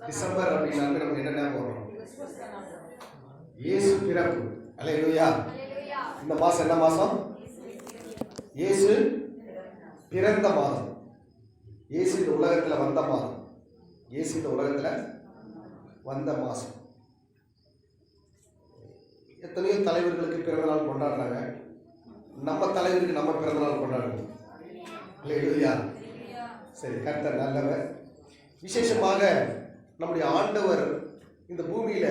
December அப்படின்னாக்க நமக்கு என்ன ஞாபகம் வரும்? இயேசு பிறப்பு. அல்லேலூயா. இந்த மாசம் என்ன மாசம்? இயேசு பிறந்த மாதம். இயேசு இந்த உலகத்துல வந்த மாதம். இயேசு இந்த உலகத்துல வந்த மாசம். எத்தனையோ தலைவர்களுக்கு பிறந்த நாள் கொண்டாடுறாங்க. நம்ம தலைவருக்கு நம்ம பிறந்த நாள் கொண்டாடுவோம். அல்லேலூயா. சரி, கர்த்தர் நல்லவர். விசேஷமாக நம்முடைய ஆண்டவர் இந்த பூமியில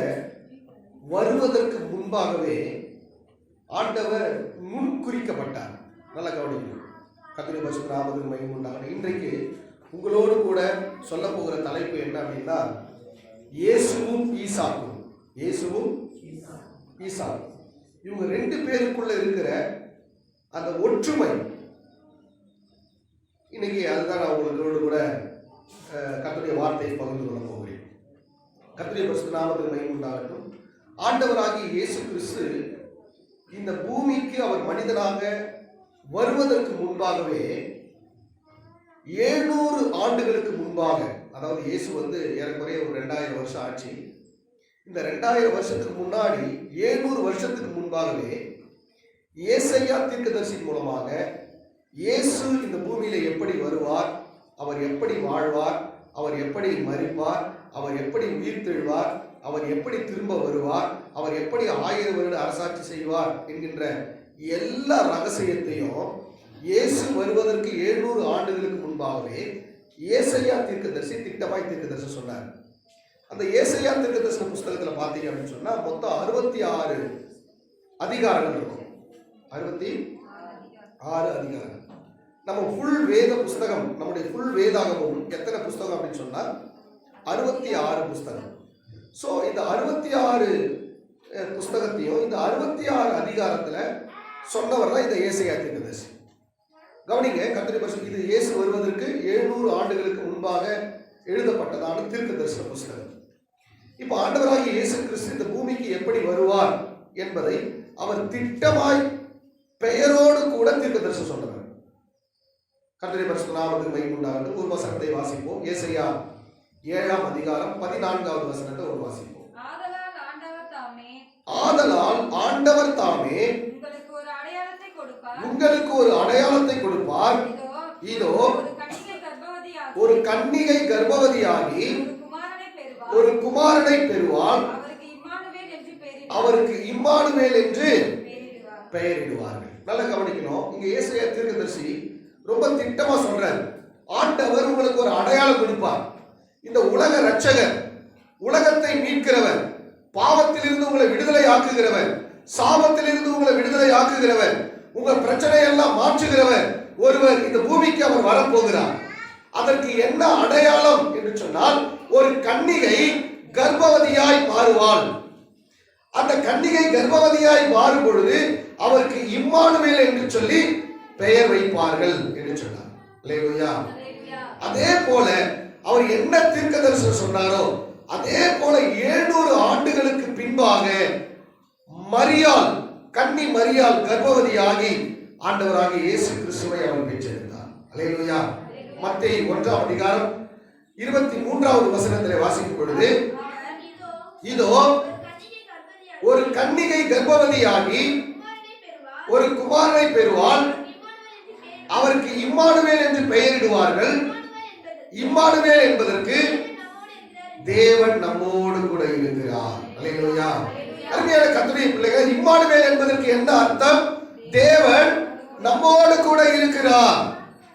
வருவதற்கு முன்பாகவே ஆண்டவர் முன்குறிக்கப்பட்டார். நல்ல கவனிக்கணும். கர்த்தருடைய பரிசுத்த நாமத்துக்கு மகிமை உண்டாகட்டும். இன்றைக்கு உங்களோடு கூட சொல்ல போகிற தலைப்பு என்ன அப்படின்னா, இயேசுவும் ஈசாக்கும். இயேசுவும் ஈசாக்கும், இவங்க ரெண்டு பேருக்குள்ள இருக்கிற அந்த ஒற்றுமை. இன்னைக்கு அதுதான் நான் உங்களோடு கூட கர்த்தருடைய வார்த்தையை பகிர்ந்து கொள்ள போகிறேன். கர்த்தருடைய பரிசுத்த நாமத்துக்கு மகிமை உண்டாகட்டும். ஆண்டவராகிய இயேசு கிறிஸ்து இந்த பூமிக்கு அவர் மனிதனாக வருவதற்கு முன்பாகவே 700 ஆண்டுகளுக்கு முன்பாக, அதாவது இயேசு ஏறக்குறைய ஒரு 2000 வருஷம் ஆச்சு. இந்த 2000 வருஷத்துக்கு முன்னாடி 700 வருஷத்துக்கு முன்பாகவே ஏசாயா தீர்க்கதரிசி மூலமாக இயேசு இந்த பூமியில எப்படி வருவார், அவர் எப்படி வாழ்வார், அவர் எப்படி மரிப்பார், அவர் எப்படி உயிர்த்தெழுவார், அவர் எப்படி திரும்ப வருவார், அவர் எப்படி 1000 வருட அரசாட்சி செய்வார் என்கின்ற எல்லா ரகசியத்தையும் இயேசு வருவதற்கு 700 ஆண்டுகளுக்கு முன்பாகவே ஏசாயா தீர்க்கதரிசி திட்டமாய் தீர்க்கதரிசி சொன்னார். அந்த ஏசாயா தீர்க்கதரிசன புஸ்தகத்துல பார்த்தீங்க அப்படின்னு சொன்னா மொத்தம் 66 அதிகாரங்கள் இருக்கும். 66 அதிகாரங்கள். நம்ம ஃபுல் வேத புஸ்தகம், நம்முடைய ஃபுல் வேதாகமும் எத்தனை புஸ்தகம் அப்படின்னு சொன்னா 66 புஸ்தகம். ஸோ இந்த 66 புஸ்தகத்தையும் இந்த 66 அதிகாரத்துல சொன்னவர் தான் இந்த ஏசாயா தீர்க்கதரிசி. கவனிங்க, கர்த்தருடைய பரிசுத்த, இது இயேசு வருவதற்கு 700 ஆண்டுகளுக்கு முன்பாக எழுதப்பட்டதான தீர்க்கதரிசன புஸ்தகம். இப்போ ஆண்டவராகிய இயேசு கிறிஸ்து இந்த பூமிக்கு எப்படி வருவார் என்பதை அவர் திட்டமாய் பெயரோடு கூட தீர்க்கதரிசனம் சொன்னார். கர்த்தருடைய பரிசுத்த நாமத்துக்கு மகிமை உண்டாகட்டும். ஒரு வசனத்தை வாசிப்போம். ஏசாயா 7ஆம் அதிகாரம் 14வது வசனத்தை ஒரு வாசிப்போம். ஆதலால் ஆண்டவர் தாமே உங்களுக்கு ஒரு அடையாளத்தை கொடுப்பார். இதோ ஒரு கன்னிகை கர்ப்பவதியாகி ஒரு குமாரனை பெறுவாள். அவருக்கு இம்மானுவேல் என்று பெயரிடுவார்கள். நல்லா கவனிக்கணும். இங்க ஏசாயா தீர்க்கதரிசி ரொம்ப திட்டமா சொல்றார். ஆண்டவர் உங்களுக்கு ஒரு அடையாளம் கொடுப்பார். இந்த உலக ரட்சகர், உலகத்தை மீட்கிறவர், பாவத்திலிருந்து உங்களை விடுதலை ஆக்குகிறவர், சாபத்திலிருந்து உங்களை விடுதலை ஆக்குகிறவர், உங்கள் பிரச்சனை எல்லாம் மாற்றுகிறவர் ஒருவர் இந்த பூமிக்கு அவர் வரப்போகிறார். அதற்கு என்ன அடையாளம் என்று சொன்னால், ஒரு கன்னிகை கர்ப்பவதியாய் மாறுவாள். அந்த கன்னிகை கர்ப்பவதியாய் மாறும் பொழுது அவருக்கு இம்மானுவேல் என்று சொல்லி பெயர் வைப்பார்கள் என்று சொன்னார். அல்லேலூயா. அதே போல அவர் என்ன தீர்க்கதரிசனம் சொன்னாரோ அதே போல 700 ஆண்டுகளுக்கு பின்பாக மரியாள், கன்னி மரியாள் கர்ப்பவதியாகி ஆண்டவராகிய இயேசு கிறிஸ்துவை அவர் பெற்றெடுத்தார். அல்லேலூயா. மத்தேயு 1ஆம் அதிகாரம் 23வது வசனத்திலே வாசிக்கும் பொழுது, இதோ ஒரு கன்னிகை கர்ப்பவதியாகி ஒரு குமாரனை பெறுவாள். அவருக்கு இம்மானுவேல் என்று பெயரிடுவார்கள். இம்மானுவேல் என்பதற்கு தேவன் நம்மோடு கூட இருக்கிறார். அல்லேலூயா. அருமையான கர்த்தருடைய பிள்ளைகள், இம்மானுவேல் என்பதற்கு என்ன அர்த்தம்? தேவன் நம்மோடு கூட இருக்கிறார்.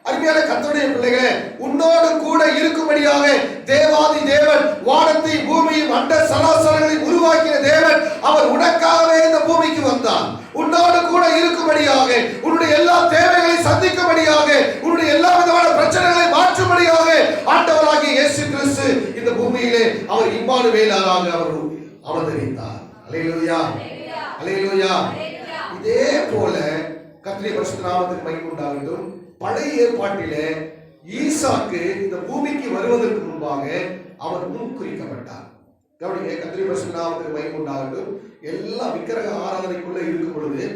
அருமையான கர்த்தருடைய பிள்ளைகளே, உன்னோடு கூட இருக்கும்படியாக தேவாதி தேவன் வானத்தையும் பூமியும் அண்ட சராசரங்களை உருவாக்கின தேவன் அவர் உனக்காகவே இந்த பூமிக்கு வந்தார். உன்னோடு கூட இருக்கும்படியாக, உன்னுடைய எல்லா தேவைகளை சந்திக்கும்படியாக, உன்னுடைய எல்லா விதமான பிரச்சனைகளை மாற்றும்படியாக ஆண்டவராகிய இயேசு கிறிஸ்து இந்த பூமியிலே அவர் இம்மானுவேலாக அவர் அவதரித்தார். அல்லேலூயா. அல்லேலூயா. இதே போல கர்த்தருடைய பரிசுத்த நாமத்துக்கு மகிமை உண்டாகட்டும். பழைய ஏற்பாட்டிலே ஈசாக்கு இந்த பூமிக்கு வருவதற்கு முன்பாக அவர் முன்குறிக்கப்பட்டார். கவனிங்க, கர்த்தருடைய பரிசுத்த நாமத்துக்கு மகிமை உண்டாகட்டும். எல்லா விக்கிரக ஆராதனைக்குள்ள இருக்கும் பொழுது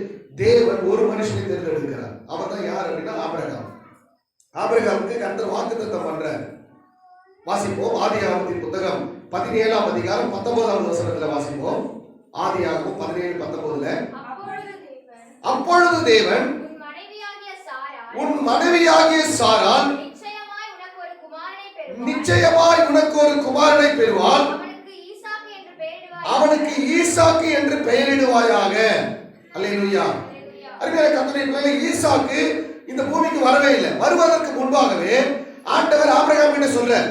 தேவன் ஒரு மனுஷனை தேர்ந்தெடுக்கிறார். அவர் தான் யார் அப்படின்னா ஆபிரகாம். ஆபிரகாமுக்கு கர்த்தர் வாக்குத்தத்தம் பண்றார். வாசிப்போம். ஆதியாகமத்தின் புத்தகம் 17ஆம் அதிகாரம் 19வது வசனத்துல வாசிப்போம். ஆதியாகமம் 17:19. அப்பொழுது தேவன் உன் மனைவியாகிய சாராள் நிச்சயமாய் உனக்கு ஒரு குமாரனை பெறுவாள், அவனுக்கு ஈசாக்கு என்று பெயரிடுவாயாக. அல்லேலூயா. அருமையான கர்த்தருடைய பிள்ளைகளே, ஈசாக்கு இந்த பூமிக்கு வரவே இல்லை. வருவதற்கு முன்பாகவே ஆண்டவர் ஆபிரகாம் கிட்ட சொல்றார்,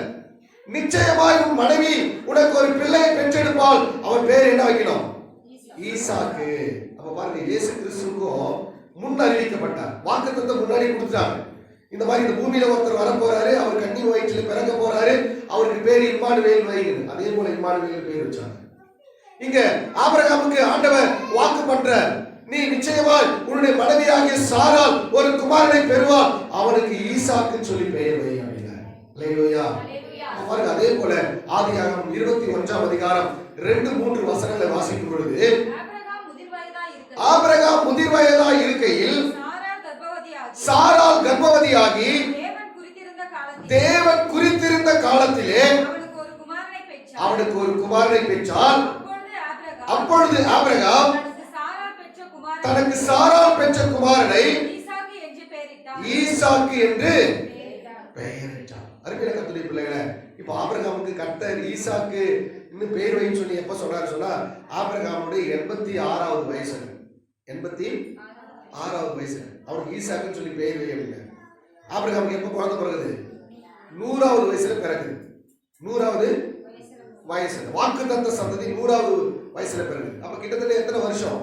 நிச்சயமாய் உன் மனைவி உனக்கு ஒரு பிள்ளையை பெற்றெடுப்பாள், அவன் பேர் என்ன வைக்கணும்? ஈசாக்கு. அப்ப பாருங்க, இயேசு கிறிஸ்துவுக்கும் முன் அறிவிக்கப்பட்டார். வாக்குத்தத்தம் முன்னாடி கொடுத்தாங்க. இந்த மாதிரி இந்த பூமியில ஒருத்தர் வர போறாரு, அவர் கன்னி வயிற்றில் பிறக்க போறாரு, அவருக்கு பேர் இம்மானுவேல் வைங்க. அதே போல இம்மானுவேல் பேர் வச்சாங்க. இங்க ஆபிரகாமுக்கு ஆண்டவர் வாக்கு பண்றார், நீ நிச்சயமாய் உன்னுடைய மனைவியாகிய சாராள் ஒரு குமாரனை பெறுவாள், அவனுக்கு ஈசாக்கு சொல்லி பெயர் வை அப்படின்னார். அல்லேலூயா. பாருங்க, அதே போல ஆதியாகமம் 21ஆம் அதிகாரம் 2-3 வசனங்களை வாசிக்கும் பொழுது, ஆபிரகாம் முதிர் வயதாய் இருக்கையில் சாராள் கர்ப்பவதியாகி தேவன் குறித்திருந்த காலத்திலே அவனுக்கு ஒரு குமாரனை பெற்றாள். அப்பொழுது ஆபிரகாம் தனக்கு சாராள் பெற்ற குமாரனை ஈசாக்கு என்று பெயரிட்டார். அருமையான கர்த்தருடைய பிள்ளைகளே, இப்ப ஆபிரகாமுக்கு கர்த்தர் ஈசாக்கு இன்னும் பேர் வைன்னு சொல்லி எப்ப சொல்றாரு சொன்னா, ஆபிரகாமுடைய 86வது வயசு. 86வது வயசு அவருக்கு ஈசாக்குன்னு சொல்லி பெயர் வை அப்படிங்க. ஆபிரகாமுக்கு எப்ப குழந்தை பிறகுது? 100வது வயசுல பிறகுது. 100வது வயசுல வாக்குத்தத்த சந்ததி 100வது வயசுல பிறகு. அப்ப கிட்டத்தட்ட எத்தனை வருஷம்?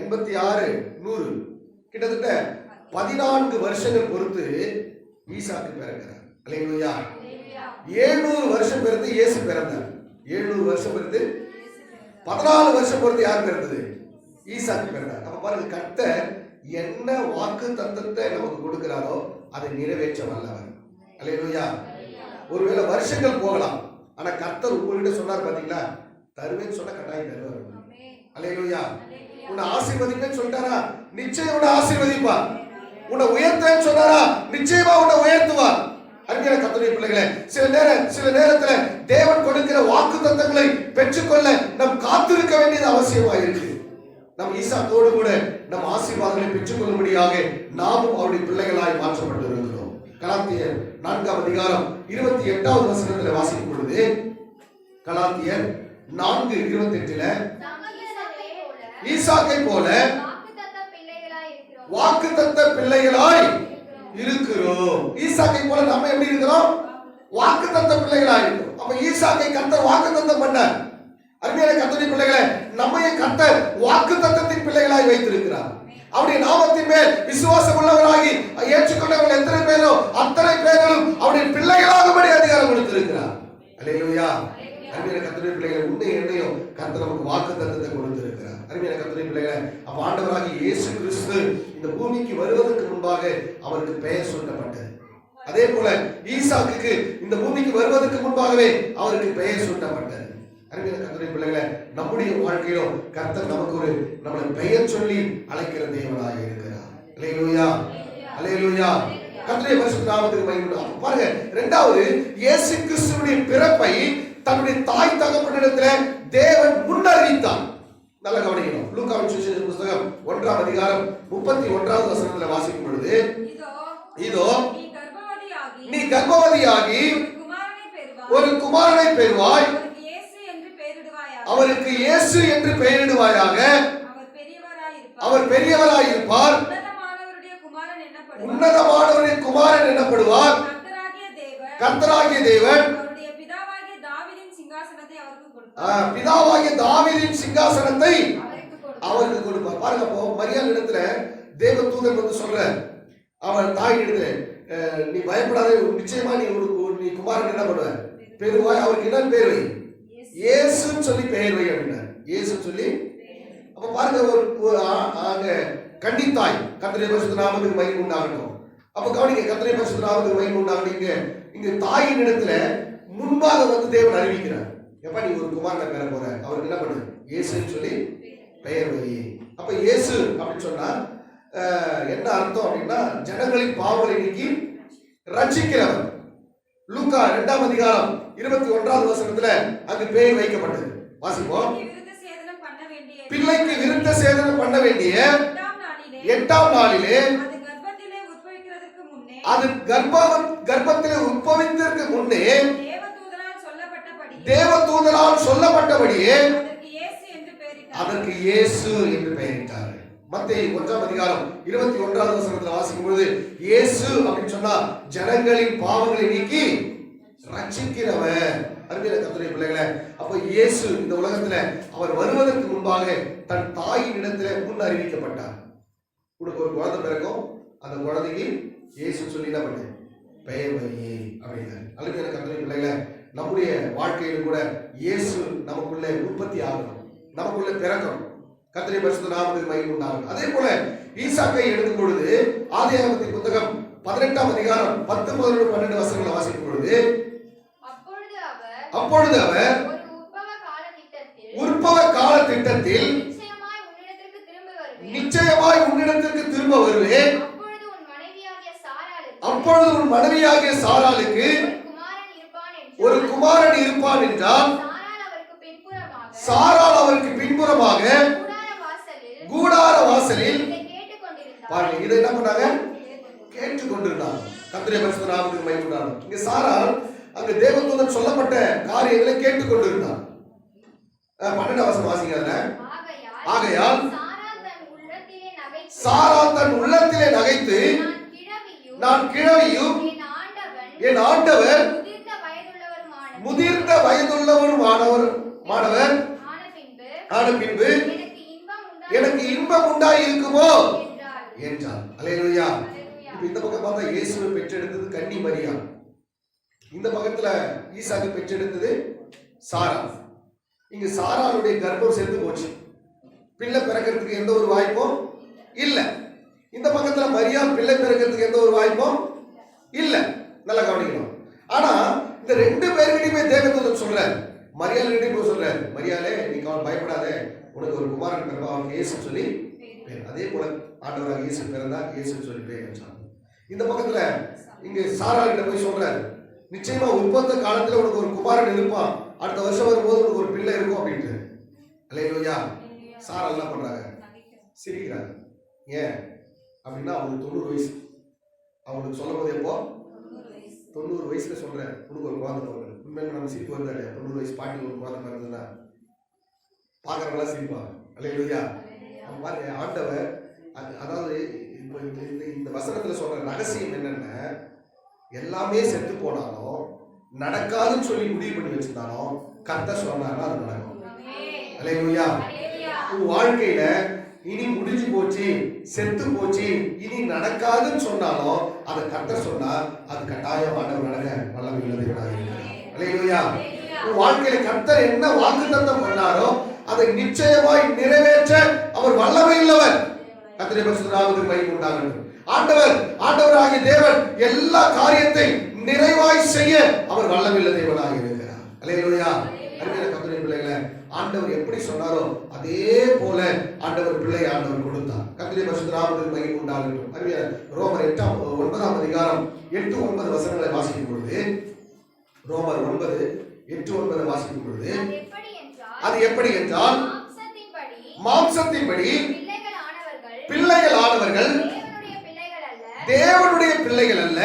86 100 கிட்டத்தட்ட 14 வருஷங்கள் பொறுத்து ஈசாக்கு பிறக்கிறார். அல்லேலூயா. 700 வருஷம் பொறுத்து இயேசு பிறந்தார். 700 வருஷம் பொறுத்து 14 வருஷம் பொறுத்து யார் பிறந்தது? ஈசாக்கு பிறந்தார். அப்ப பாருங்க, கர்த்தர் என்ன வாக்கு தத்தத்தை நமக்கு கொடுக்கிறாரோ அதை நிறைவேற்ற வல்லவர். அல்லேலூயா. ஒருவேளை வருஷங்கள் போகலாம், ஆனா கர்த்தர் உங்கள்கிட்ட சொன்னார் பாத்தீங்களா, தருவேன்னு சொன்னா கட்டாயம் தருவார். அல்லேலூயா. உன்னை ஆசீர்வதிப்பேன்னு சொல்லிட்டாரா, நிச்சயம் உன்னை ஆசீர்வதிப்பார். உன்னை உயர்த்தேன்னு சொன்னாரா, நிச்சயமா உன்னை உயர்த்துவார். அருமையான கர்த்தருடைய பிள்ளைகளே, சில நேரத்துல தேவன் கொடுக்கிற வாக்கு தத்தங்களை பெற்றுக்கொள்ள நாம் காத்திருக்க வேண்டியது அவசியமா இருக்கு. நம் ஈசாக்கோடு கூட நம் ஆசீர்வாதங்களை பெற்றுக்கொள்ளும்படியாக நாமும் அவருடைய பிள்ளைகளாய் மாற்றப்பட்டு இருக்கிறோம். கலாத்தியர் 4ஆம் அதிகாரம் 28வது வசனத்தில் வாசிக்கும் பொழுது, கலாத்தியர் 4:28 ஈசாக்கை போல வாக்குத்தத்த பிள்ளைகளாய் இருக்கிறோம். ஈசாக்கை போல நம்ம எப்படி இருக்கிறோம்? வாக்குத்தத்த பிள்ளைகளாய் இருக்கிறோம். அப்ப ஈசாக்கை கர்த்தர் வாக்குத்தத்தம் பண்ணார். அருமையான கர்த்தருடைய பிள்ளைகளே, நம்மையே கர்த்தர் வாக்குத்தத்தத்தின் பிள்ளைகளாய் வைத்திருக்கிறார். அவருடைய நாமத்தின் மேல் விசுவாசம் உள்ளவராகி ஏற்றுக்கொண்டவர்கள் எத்தனை பேரோ அத்தனை பேர்களும் அவருடைய பிள்ளைகளாகும்படி அதிகாரம் கொடுத்திருக்கிறார். அல்லேலூயா. அருமையான கர்த்தருடைய பிள்ளைகளை, உன்னை என்னையும் கர்த்தர் நமக்கு வாக்குத்தத்தத்தை கொடுத்திருக்கிறார். அருமையான கர்த்தருடைய பிள்ளைகளை, அப்ப ஆண்டவராகிய இயேசு கிறிஸ்து இந்த பூமிக்கு வருவதற்கு முன்பாக அவருக்கு பெயர் சூட்டப்பட்டது. அதே போல ஈசாக்குக்கு இந்த பூமிக்கு வருவதற்கு முன்பாகவே அவருக்கு பெயர் சூட்டப்பட்டது. அருமையான கர்த்தருடைய பிள்ளைகளை, நம்முடைய வாழ்க்கையிலும் கர்த்தர் நமக்கு ஒரு நம்மளை பெயர் சொல்லி அழைக்கிற தேவனாக இருக்கிறார். அல்லேலூயா. அல்லேலூயா. கர்த்தருடைய பரிசுத்த நாமத்துக்கு மகிமை உண்டாகட்டும். பாருங்க, இரண்டாவது, இயேசு கிறிஸ்துவின் பிறப்பை தன்னுடைய தாய் தகப்பனிடத்தில் தேவன் முன்னறிவித்தார். நல்ல கவனிக்கணும். லூக்காவின் சுவிசேஷ புத்தகம் 1ஆம் அதிகாரம் 31வது வசனத்தில் வாசிக்கும் பொழுது, இதோ நீ கர்ப்பவதியாகி ஒரு குமாரனை பெறுவாய், அவருக்கு இயேசு என்று பெயரிடுவாயாக, அவர் பெரியவராய் இருப்பார், உன்னதமானவருடைய குமாரன் எனப்படுவார், கர்த்தராகிய தேவன் பிதாவாகிய தாவீதின் சிங்காசனத்தை அவருக்கு கொடுப்பார். பாருங்க, அப்போ மரியாள் இடத்துல தேவ தூதன் வந்து சொல்ற, அவன் தாய் இடத்துல, நீ பயப்படாதே, நிச்சயமா நீ குமாரன் என்ன பண்ணுவ? பெறுவாய், அவருக்கு என்ன பேர் வை? இயேசுன்னு சொல்லி பெயர் வை அப்படின்னார். இயேசுன்னு சொல்லி. அப்ப பாருங்க, ஒரு கன்னித்தாய், கர்த்தருடைய பரிசுத்த நாமத்துக்கு மகிமை உண்டாகட்டும். அப்ப கவனிங்க, கர்த்தருடைய பரிசுத்த நாமத்துக்கு மகிமை உண்டாகட்டும். இங்க தாயின் இடத்துல முன்பாக வந்து தேவன் அறிவிக்கிறார், எப்ப நீ ஒரு குமாரனை பெற போற, அவருக்கு என்ன பண்ணு? இயேசுன்னு சொல்லி பெயர் வை. அப்ப இயேசு அப்படின்னு சொன்னா என்ன அர்த்தம் அப்படின்னா, ஜனங்களின் பாவங்களை நீக்கி ரட்சிக்கிறவர். லூக்கா 2ஆம் அதிகாரம் 21வது வசனத்துல அங்கு பேர் வைக்கப்பட்டது. வாசிப்போம். பிள்ளைக்கு விருத்த சேதனம் பண்ண வேண்டிய 8ஆம் நாளிலே அது கர்ப்பத்திலே உட்பவித்ததற்கு முன்னே தேவதூதரால் சொல்லப்பட்டபடியே அதற்கு இயேசு என்று பெயரிட்டார். மத்தேயு 1ஆம் அதிகாரம் 21வது வசனத்துல வாசிக்கும் பொழுது இயேசு அப்படின்னு சொன்னா ஜனங்களின் பாவங்களை நீக்கி ரட்சிக்கிறவர். அருமையான கர்த்தருடைய பிள்ளைகளே, அப்ப இயேசு இந்த உலகத்துல அவர் வருவதற்கு முன்பாக தன் தாயின் இடத்துல முன் அறிவிக்கப்பட்டார். உனக்கு ஒரு குழந்தை பிறக்கும், அந்த குழந்தைக்கு இயேசு சொல்லி என்ன பண்ணு பெயர் வையே அப்படின்னாரு. அருமையான கர்த்தருடைய பிள்ளைகளே, நம்முடைய வாழ்க்கையிலும் கூட இயேசு நமக்குள்ள உற்பத்தி ஆகணும், நமக்குள்ள பிறக்கணும். கர்த்தருடைய பரிசுத்த நாமத்துக்கு மகிமை உண்டாகணும். அதே போல ஈசாக்கை எடுக்கும் பொழுது ஆதியாகமத்தின் புத்தகம் 18ஆம் அதிகாரம் 10, 11, 12 வசனங்களை வாசிக்கும் பொழுது அப்பொழுது அவர் உற்பவ கால திட்டத்தில் நிச்சயமாய் உன்னிடத்திற்கு திரும்ப வருவேன், அப்பொழுது உன் மனைவியாகிய சாராளுக்கு ஒரு குமாரன் இருப்பான் என்றால் சாராள் அவருக்கு பின்புறமாக கூடார வாசலில் பாருங்க, இதை என்ன பண்ணாங்க கேட்டுக்கொண்டிருந்தாங்க. கர்த்தருடைய பரிசுத்த நாமத்துக்கு மகிமை உண்டாகட்டும். இங்க சாராள் அங்க தேவதூதன் சொல்லப்பட்ட காரியங்களை கேட்டுக்கொண்டிருந்தார். 12ஆம் வசனம் வாசிங்க. ஆகையால் சாராள் தன் உள்ளத்திலே நகைத்து நான் கிழவியும் என் ஆண்டவர் முதிர்ந்த வயதுள்ளவருமானவர் ஆன பின்பு எனக்கு இன்பம் உண்டாய் இருக்குமோ என்றார். அல்லேலூயா. இப்ப இந்த பக்கம் பார்த்தா இயேசுவை பெற்றெடுத்தது கன்னி மரியா, இந்த பக்கத்துல ஈசாக்கு பெற்றெடுத்தது சாரா. இங்க சாராளுடைய கர்ப்பம் சேர்ந்து போச்சு, பிள்ளை பிறக்கிறதுக்கு எந்த ஒரு வாய்ப்பும் இல்ல. இந்த பக்கத்துல மரியா பிள்ளை பிறக்கிறதுக்கு எந்த ஒரு வாய்ப்பும் இல்ல. நல்லா கவனிக்கணும். ஆனா இந்த 2 பேர்கிட்டயுமே தேவதூதன் சொல்றாரு, மரியாள் கிட்டே போய் சொல்றாரு, மரியாளே நீ பயப்படாத, உனக்கு ஒரு குமாரன் பிறப்பா, அவனுக்கு இயேசு சொல்லி பேர். அதே போல ஆண்டவராக இயேசு பிறந்தார், இயேசு சொல்லி பேர் வச்சாங்க. இந்த பக்கத்துல இங்க சாராள் கிட்ட போய் சொல்றாரு, நிச்சயமா உற்பத்த காலத்துல உனக்கு ஒரு குமாரன் இருப்பான், அடுத்த வருஷம் வரும்போது உனக்கு ஒரு பிள்ளை இருக்கும் அப்படின்ட்டு. அல்லேலூயா. சாராள் என்ன பண்றாங்க, சிரிக்கிறாங்க. ஏன் அப்படின்னா அவங்களுக்கு 90 வயசு. அவங்களுக்கு சொல்லும் போது எப்போ 90 வயசுல சொல்றேன் உனக்கு ஒரு குழந்தை பிறகு. உண்மையில நம்ம சிரிப்பு வந்தாரு, 90 வயசு பாட்டி ஒரு குழந்தை பிறந்ததுன்னா பாக்குறவங்களா சிரிப்பாங்க. அல்லேலூயா. பாருங்க, ஆண்டவர் அதாவது இந்த வசனத்துல சொல்ற ரகசியம் என்னன்னா, எல்லாமே செத்து போனாலும் நடக்காதுன்னு சொல்லி முடிவு பண்ணி வச்சிருந்தாலும் கர்த்தர் சொன்னாருன்னா அது நடக்கும். அல்லேலூயா. உன் வாழ்க்கையில இனி முடிஞ்சு போச்சு, செத்து போச்சு, இனி நடக்காதுன்னு சொன்னாலும் அதை கர்த்தர் சொன்னா அது கட்டாயம் ஆண்டவர் நடக்க வல்லமை உள்ளவராக இருக்கிறார். அல்லேலூயா. உன் வாழ்க்கையில கர்த்தர் என்ன வாக்குத்தத்தம் பண்ணாரோ அதை நிச்சயமாய் நிறைவேற்ற அவர் வல்லமை உள்ளவர். கர்த்தருடைய பரிசுத்த நாமத்துக்கு மகிமை உண்டாகட்டும். ஆண்டவராகிய தேவன் எல்லா காரியத்தை நிறைவாய் செய்ய அவர் வல்லமையுள்ள தேவனாக இருக்கிறார். அல்லேலூயா. அருமையான கர்த்தருடைய பிள்ளைகளே, ஆண்டவர் எப்படி சொன்னாரோ அதே போல ஆண்டவர் பிள்ளை ஆண்டவர் கொடுத்தார். கர்த்தருடைய பரிசுத்த நாமத்துக்கு மகிமை உண்டாகட்டும். அருமையான ரோமர் 9ஆம் அதிகாரம் 8, 9 வசனங்களை வாசிக்கும் பொழுது, ரோமர் 9, 8, 9 வாசிக்கும் பொழுது அது எப்படி என்றால் மாம்சத்தின்படி பிள்ளைகள் ஆனவர்கள் தேவனுடைய பிள்ளைகள் அல்ல,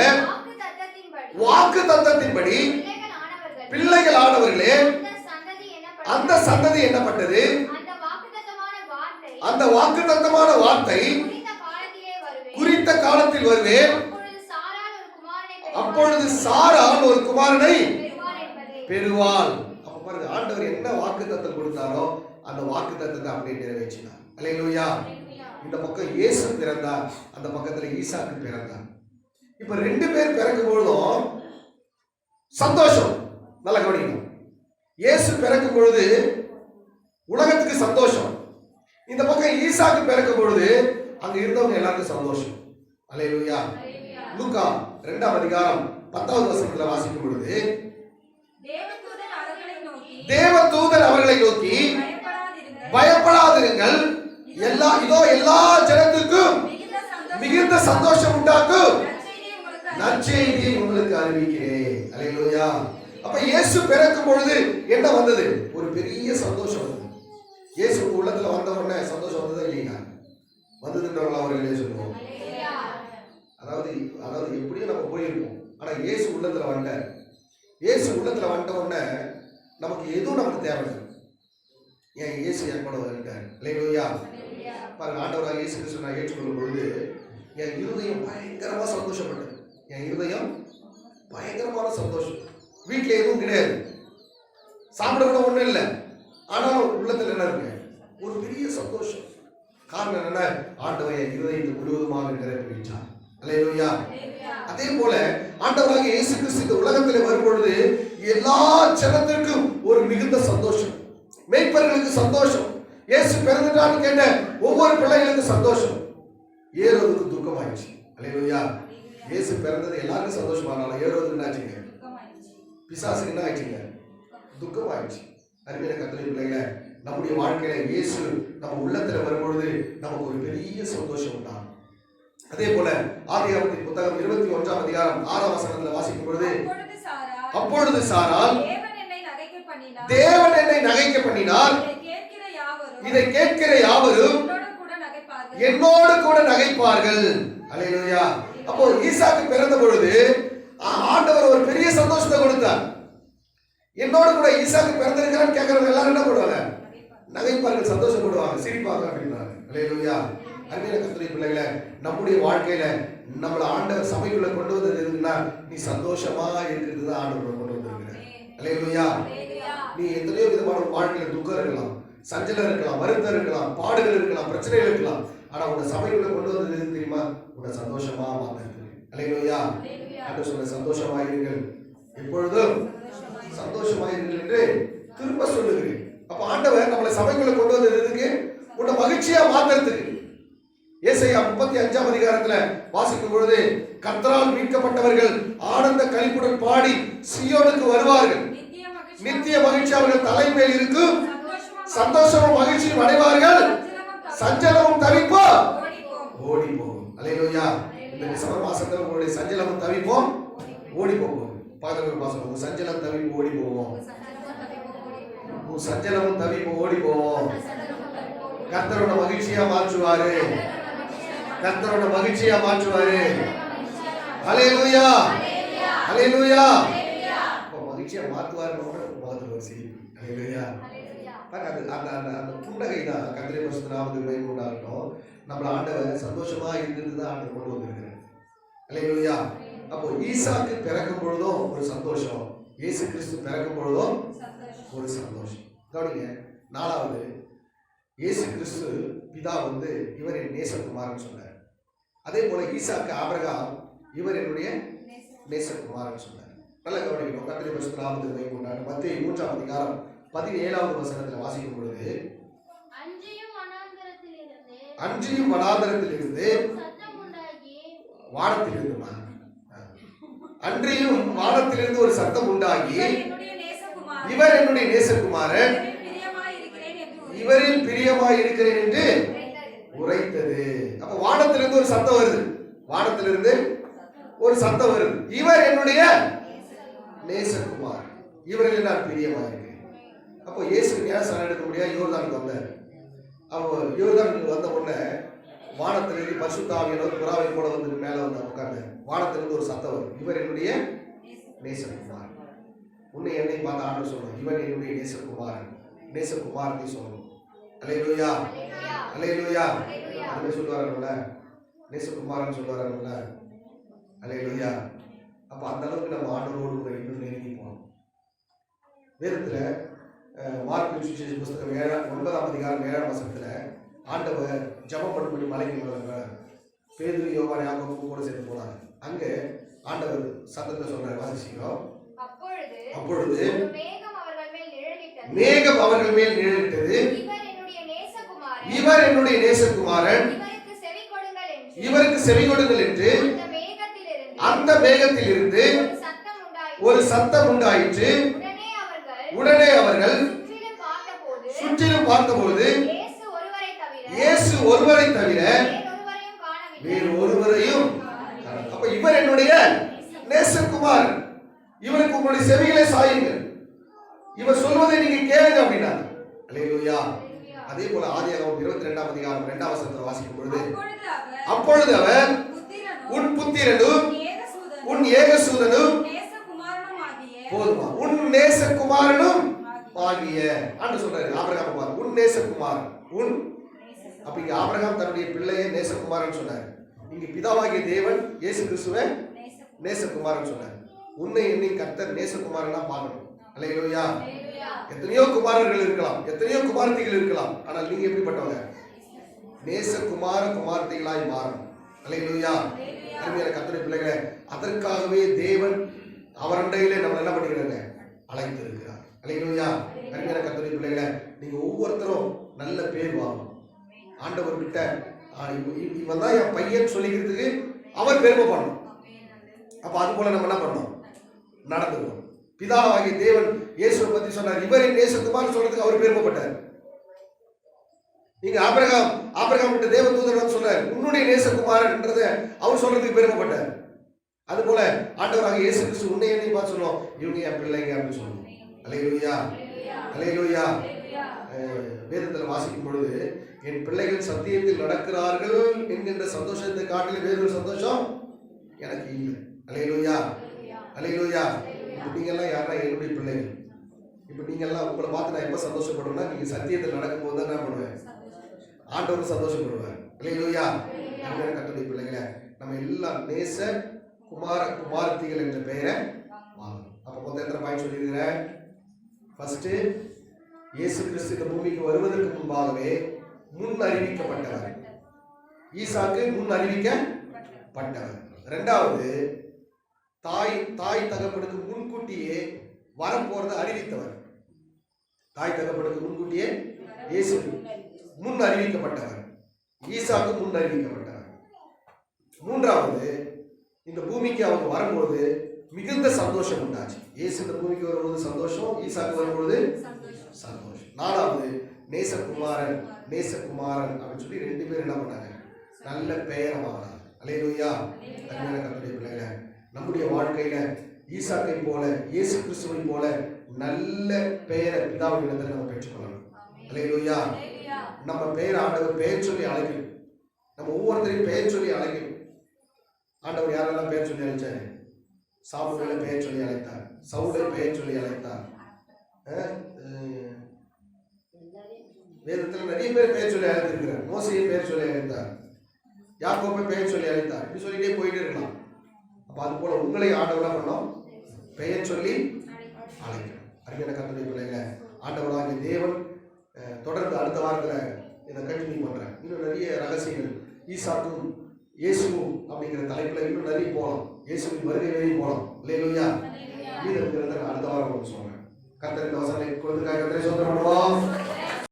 வாக்கு தத்தத்தின்படி பிள்ளைகள் ஆனவர்களே. அந்த சந்ததி என்னப்பட்டது, அந்த வாக்குத்தத்தமான வார்த்தை குறித்த காலத்தில் வருவேன், அப்பொழுது சாராள் ஒரு குமாரனை பெறுவாள். அப்ப பாருங்க, ஆண்டவர் என்ன வாக்குத்தத்தம் கொடுத்தாரோ அந்த வாக்குத்தத்தத்தை அப்படியே நிறைவேற்றினார். அல்லேலூயா. இந்த பக்கம் இயேசு பிறந்தார், அந்த பக்கத்துல ஈசாக்கு பிறந்தார். இப்ப 2 பேர் பிறக்கும் பொழுதும் சந்தோஷம். நல்லா கவனிக்கணும். இயேசு பிறக்கும் பொழுது உலகத்துக்கு சந்தோஷம், இந்த பக்கம் ஈசாக்கு பிறக்கும் பொழுது அங்க இருந்தவங்க எல்லாருக்கும் சந்தோஷம். அல்லேலூயா. லூக்கா 2ஆம் அதிகாரம் 10வது வசனத்துல வாசிக்கும் பொழுது தேவதூதன் அவர்களை நோக்கி பயப்படாதிருங்கள், எல்லா ஜனத்துக்கும் மிகுந்த சந்தோஷம் உண்டாக்கும் நற்செய்தியை உங்களுக்கு அறிவிக்கிறேன். அல்லேலூயா. அப்ப இயேசு பிறக்கும் பொழுது என்ன வந்தது? ஒரு பெரிய சந்தோஷம் வந்தது. இயேசு உள்ளத்துல வந்த உடனே சந்தோஷம் வந்ததா இல்லையா? வந்ததுன்றவங்களா அவர்களே சொல்லுவோம். அதாவது எப்படியும் நம்ம போயிருப்போம். ஆனா இயேசு உள்ளத்துல வந்த உடனே நமக்கு எதுவும் நமக்கு தேவையில்லை. ஏன் இயேசு என் கூட வந்துட்டார். அல்லேலூயா. பாருங்க, ஆண்டவராக இயேசு கிறிஸ்து நான் ஏற்றுக்கொள்ளும் பொழுது என் இருதயம் பயங்கரமா சந்தோஷப்பட்டது. என் இருதயம் பயங்கரமான சந்தோஷம். வீட்டுல எதுவும் கிடையாது, சாப்பிட கூட ஒண்ணும் இல்லை, ஆனாலும் உள்ளத்துல என்ன இருக்கு? ஒரு பெரிய சந்தோஷம். காரணம் என்ன? ஆண்டவர் என் இருதயத்தை முழுவதுமாக நிறைவேற்றினார். அல்லேலூயா. அதே போல ஆண்டவராக இயேசு கிறிஸ்து இந்த உலகத்தில் வரும்பொழுது எல்லா ஜனத்திற்கும் ஒரு மிகுந்த சந்தோஷம். மேய்ப்பர்களுக்கு சந்தோஷம். இயேசு பிறந்துட்டான்னு கேட்ட ஒவ்வொரு பிள்ளைகளுக்கும் சந்தோஷம். ஏரோதுக்கு துக்கம் ஆயிடுச்சு. அல்லேலூயா. இயேசு பிறந்தது எல்லாருக்கும் சந்தோஷமானாலும் ஏரோதுக்கு என்ன ஆச்சுங்க? பிசாசுக்கு என்ன ஆயிடுச்சுங்க? துக்கம் ஆயிடுச்சு. அருமையான கர்த்தருடைய பிள்ளைகளே, நம்முடைய வாழ்க்கையில இயேசு நம்ம உள்ளத்துல வரும்பொழுது நமக்கு ஒரு பெரிய சந்தோஷம் உண்டாகும். அதே போல ஆதியாகமத்தின் புத்தகம் 21ஆம் அதிகாரம் 6ஆம் வசனத்துல வாசிக்கும் பொழுது, அப்பொழுது சாராள் தேவன் என்னை நகைக்க பண்ணினார், இதை கேட்கிற யாவரும் என்னோடு கூட நகைப்பார்கள். அல்லேலூயா. அப்போ ஈசாக்கு பிறந்த பொழுது ஆண்டவர் ஒரு பெரிய சந்தோஷத்தை கொடுத்தார். என்னோடு கூட ஈசாக்கு பிறந்திருக்கிறான்னு கேட்கறவங்க எல்லாரும் என்ன பண்ணுவாங்க? நகைப்பார்கள், சந்தோஷப்படுவாங்க, சிரிப்பாங்க அப்படின்னாங்க. அல்லேலூயா. அருமையான கர்த்தருடைய பிள்ளைகளே, நம்முடைய வாழ்க்கையில நம்மளை ஆண்டவர் சபைக்குள்ள கொண்டு வந்தது எதுன்னா, நீ சந்தோஷமா இருக்கிறது தான் ஆண்டவர் கொண்டு வந்திருக்கிற. அல்லேலூயா. நீ எத்தனையோ விதமான வாழ்க்கையில துக்கம் இருக்கலாம், சஞ்சலம் இருக்கலாம், வருத்தம் இருக்கலாம், பாடுகள் இருக்கலாம், பிரச்சனைகள் இருக்கலாம். ஆனா உன்னை சபைக்குள்ள கொண்டு வந்தது எது தெரியுமா? உன்னை சந்தோஷமா மாத்திருக்கு. அல்லேலூயா. ஆண்டவர் சொல்ற சந்தோஷமாயிருங்கள், எப்பொழுதும் சந்தோஷமாயிருங்கள் என்று திரும்ப சொல்லுகிறேன். அப்ப ஆண்டவர் நம்மளை சபைக்குள்ள கொண்டு வந்தது எதுக்கு? உன்னை மகிழ்ச்சியா மாத்துறதுக்கு. ஏசாயா 35ஆம் அதிகாரத்துல வாசிக்கும் பொழுது, கர்த்தரால் மீட்கப்பட்டவர்கள் ஆனந்த களிப்புடன் பாடி சீயோனுக்கு வருவார்கள், நித்திய மகிழ்ச்சி அவர்கள் தலைமையில் இருக்கும், சந்தோஷமும் மகிழ்ச்சியும் அடைவார்கள், சஞ்சலமும் தவிப்போம் ஓடி போகும். அல்லேலூயா. இந்த டிசம்பர் மாசத்துல உங்களுடைய சஞ்சலமும் தவிப்போம் ஓடி போகும். பாதங்கள் மாசம் உங்க சஞ்சலம் தவிப்பு ஓடி போவோம், உங்க சஞ்சலமும் தவிப்பு ஓடி போவோம். கர்த்தரோட மகிழ்ச்சியா மாற்றுவாரு, கர்த்தரோட மகிழ்ச்சியா மாற்றுவாரு. அல்லேலூயா. அல்லேலூயா. மகிழ்ச்சியா மாற்றுவாருன்னு முகத்துல ஒரு சிரிப்பு. அல்லேலூயா. அந்த புன்னகை தான் கர்த்தருடைய பரிசுத்த நாமத்துக்கு மகிமை உண்டாகட்டும். நம்மள ஆண்டவர் சந்தோஷமா இருக்கிறது தான் ஆண்டவர் கொண்டு வந்திருக்கிறார். அல்லேலூயா. அப்போ ஈசாக்கு பிறக்கும் பொழுதும் ஒரு சந்தோஷம், இயேசு கிறிஸ்து பிறக்கும் பொழுதும் ஒரு சந்தோஷம். கவனிங்க, நாலாவது, இயேசு கிறிஸ்து பிதா இவர் என் நேசகுமாரன் சொன்னார். அதே போல ஈசாக்கு ஆபிரகாம் இவர் என்னுடைய நேசகுமாரன் சொன்னார். நல்ல கவனிக்கணும். கர்த்தருடைய பரிசுத்த நாமத்துக்கு மகிமை உண்டாகட்டும். மத்தேயு 3ஆம் அதிகாரம் 17ஆவது வசனத்துல வாசிக்கும் பொழுது, அன்றியும் வனாந்தரத்திலிருந்து வானத்திலிருந்து அன்றியும் வானத்திலிருந்து ஒரு சத்தம் உண்டாகி, இவர் என்னுடைய நேசகுமாரன், இவரில் பிரியமாய் இருக்கிறேன் என்று உரைத்தது. அப்ப வானத்திலிருந்து ஒரு சத்தம் வருது, வானத்திலிருந்து ஒரு சத்தம் வருது, இவர் என்னுடைய நேசகுமார், இவரில் நான் பிரியமாய் இருக்கிறேன். அப்போ இயேசு ஞானஸ்நானம் எடுக்க முடியாது, யோர்தானுக்கு வந்தார். அப்போ யோர்தானுக்கு வந்த உடனே வானத்திலிருந்து பரிசுத்த ஆவியானவர் புறாவை போல மேல உட்கார்ந்து வானத்திலிருந்து ஒரு சத்தம் வரும், இவர் என்னுடைய நேசகுமார். உன்னை என்னை பார்த்து ஆண்டு சொல்லணும், இவன் என்னுடைய நேசகுமாரன், நேசகுமாரனை சொல்லணும். அல்லேலூயா. அல்லேலூயா. அதுவே சொல்லுவாருல்ல, நேசகுமாரன் சொல்லுவாருல்ல. அல்லேலூயா. அப்ப அந்த அளவுக்கு நம்ம ஆண்டவரோடு இன்னும் நெருங்கி போனோம். வேதத்துல மார்க்கு சுவிசேஷ புத்தகம் 9ஆம் அதிகாரம் 7ஆம் வசனத்துல ஆண்டவர் ஜெபம் பண்ணும்படி மலைக்கு பேதுரு, யோவான், யாக்கோபு கூட சேர்ந்து போனாங்க. அங்க ஆண்டவர் சத்தத்தை சொல்றாரு, வாசிக்கிறோம். அப்பொழுது மேகம் அவர்கள் மேல் நிழலிட்டது, இவர் என்னுடைய நேசகுமாரன், இவருக்கு செவி கொடுங்கள் என்று அந்த மேகத்தில் இருந்து ஒரு சத்தம் உண்டாயிற்று. உடனே அவர்கள் சுற்றிலும் பார்த்தபோது இயேசு ஒருவரை தவிர வேறு ஒருவரையும். அப்ப இவர் என்னுடைய நேசகுமாரன், இவருக்கு உங்களுடைய செவிகளை சாயுங்கள், இவர் சொல்வதை நீங்க கேளுங்க அப்படின்னாங்க. அல்லேலூயா. அதே போல ஆதியாகமம் 22ஆம் அதிகாரம் 2ஆம் வசனத்தை வாசிக்கும் பொழுது, அப்பொழுது அவர் உன் புத்திரனும் உன் ஏகசூதனும் போதுமா உன் நேசகுமாரனும் ஆகிய ஆண்டு சொல்றாரு. ஆபிரகாம் பாரு, உன் நேசகுமாரன் உன். அப்ப இங்க ஆபிரகாம் தன்னுடைய பிள்ளையை நேசகுமாரன் சொன்னார். இங்க பிதாவாகிய தேவன் இயேசு கிறிஸ்துவை நேசகுமாரன் சொன்னார். உன்னை என்னை கர்த்தர் நேசகுமாரனா பார்க்கணும். அல்லேலூயா. எத்தனையோ குமாரர்கள் இருக்கலாம், எத்தனையோ குமாரத்திகள் இருக்கலாம், ஆனால் நீங்க எப்படிப்பட்டவங்க? நேசகுமார குமாரத்திகளாய் மாறணும். அல்லேலூயா. அருமையான கர்த்தருடைய பிள்ளைகளே, அதற்காகவே தேவன் அவர் அண்டையிலே நம்ம என்ன பண்ணிக்கிறாங்க? அழைத்து இருக்கிறார். அல்லேலூயா. அருமையான கர்த்தருடைய பிள்ளைகளே, நீங்க ஒவ்வொருத்தரும் நல்ல பேர் வாங்கணும். ஆண்டவர்கிட்ட இவன் தான் என் பையன் சொல்லிக்கிறதுக்கு அவர் பெருமை பண்ணணும். அப்ப அது போல நம்ம என்ன பண்ணணும்? நடந்துக்கணும். பிதாவாகிய தேவன் இயேசுவை பத்தி சொன்னார், இவரின் நேசகுமாரன் சொல்றதுக்கு அவர் பெருமைப்பட்டார். நீங்க ஆபிரகாம் கிட்ட தேவ தூதர் சொன்னார், உன்னுடைய நேசகுமாரன்றத அவர் சொல்றதுக்கு பெருமைப்பட்டார். அது போல ஆண்டவராக இயேசு கிறிஸ்து உன்னை என்னை பார்த்து சொல்லுவோம், இவங்க என் பிள்ளைங்க அப்படின்னு சொல்லணும். அல்லேலூயா. அல்லேலூயா. வேதத்தில் வாசிக்கும் பொழுது, என் பிள்ளைகள் சத்தியத்தில் நடக்கிறார்கள் என்கின்ற சந்தோஷத்தை காட்டிலும் வேறொரு சந்தோஷம் எனக்கு இல்லை. அல்லேலூயா. அல்லேலூயா. நீங்கெல்லாம் யாரா? என்னுடைய பிள்ளைகள். இப்ப நீங்கெல்லாம் உங்களை பார்த்து நான் எப்ப சந்தோஷப்படுவேன்னா, நீங்க சத்தியத்தில் நடக்கும்போது தான் என்ன பண்ணுவேன்? ஆண்டவர் சந்தோஷப்படுவார். அல்லேலூயா. கர்த்தருடைய பிள்ளைகளை நம்ம எல்லாம் நேச குமாரத்திகள் என்ற பெயரை வாங்கணும். அப்ப மொத்தம் எத்தனை பாயிண்ட் சொல்லியிருக்கிறேன்? ஃபர்ஸ்ட், இயேசு கிறிஸ்து இந்த பூமிக்கு வருவதற்கு முன்பாகவே முன் அறிவிக்கப்பட்டவர். ஈசாக்கு முன் அறிவிக்கப்பட்டவர். இரண்டாவது, தாய் தகப்பனுக்கு முன்கூட்டியே வரப்போறதை அறிவித்தவர். தாய் தகப்பனுக்கு முன்கூட்டியே இயேசு முன் அறிவிக்கப்பட்டவர். ஈசாக்கு முன் அறிவிக்கப்பட்டவர். மூன்றாவது, இந்த பூமிக்கு அவங்க வரும்போது மிகுந்த சந்தோஷம் உண்டாச்சு. இயேசு இந்த பூமிக்கு வரும்போது சந்தோஷம், ஈசாக்கு வரும்போது சந்தோஷம். நாலாவது, நேசகுமாரன் அப்படின்னு சொல்லி ரெண்டு பேரும் என்ன பண்ணாங்க? நல்ல பெயரை வாங்கினாங்க. அல்லேலூயா. அருமையான கர்த்தருடைய பிள்ளைகளே, நம்முடைய வாழ்க்கையில ஈசாக்கை போல இயேசு கிறிஸ்துவை போல நல்ல பெயரை பிதாவின் இடத்துல நம்ம பெற்றுக்கொள்ளணும். அல்லேலூயா. நம்ம பெயர் ஆண்டவர் பெயர் சொல்லி அழைக்கணும். நம்ம ஒவ்வொருத்தரையும் பெயர் சொல்லி அழைக்கணும். ஆண்டவர் யாரெல்லாம் பெயர் சொல்லி அழைச்சாரு? சாமுவேலை பெயர் சொல்லி அழைத்தார், சவுலை பெயர் சொல்லி அழைத்தார். வேதத்தில் நிறைய பேர் பெயர் சொல்லி அழைத்திருக்கிறார். மோசையை பெயர் சொல்லி அழைத்தார், யாக்கோபை பெயர் சொல்லி அழைத்தார். இப்படி சொல்லிட்டே போயிட்டே இருக்கலாம். அப்ப அது போல உங்களை ஆண்டவரா பண்ணோம், பெயர் சொல்லி அழைக்கணும். அருமையான கர்த்தருடைய பிள்ளைகளை, ஆண்டவராகிய தேவன் தொடர்ந்து அடுத்த வாரத்தில் இதை கண்டினியூ பண்றேன். இன்னும் நிறைய ரகசியங்கள் ஈசாக்கும் இயேசுவும் அப்படிங்கிற தலைப்புல இன்னும் நிறைய போகலாம். இயேசுவின் வருகை வரையும் போகலாம். அல்லேலூயா. மீதம் இருக்கிறத அடுத்த வாரம் சொல்றேன். கர்த்தருக்கு வசனம் கொடுத்துருக்காங்க. கர்த்தரை சோதனை பண்ணுவோம்.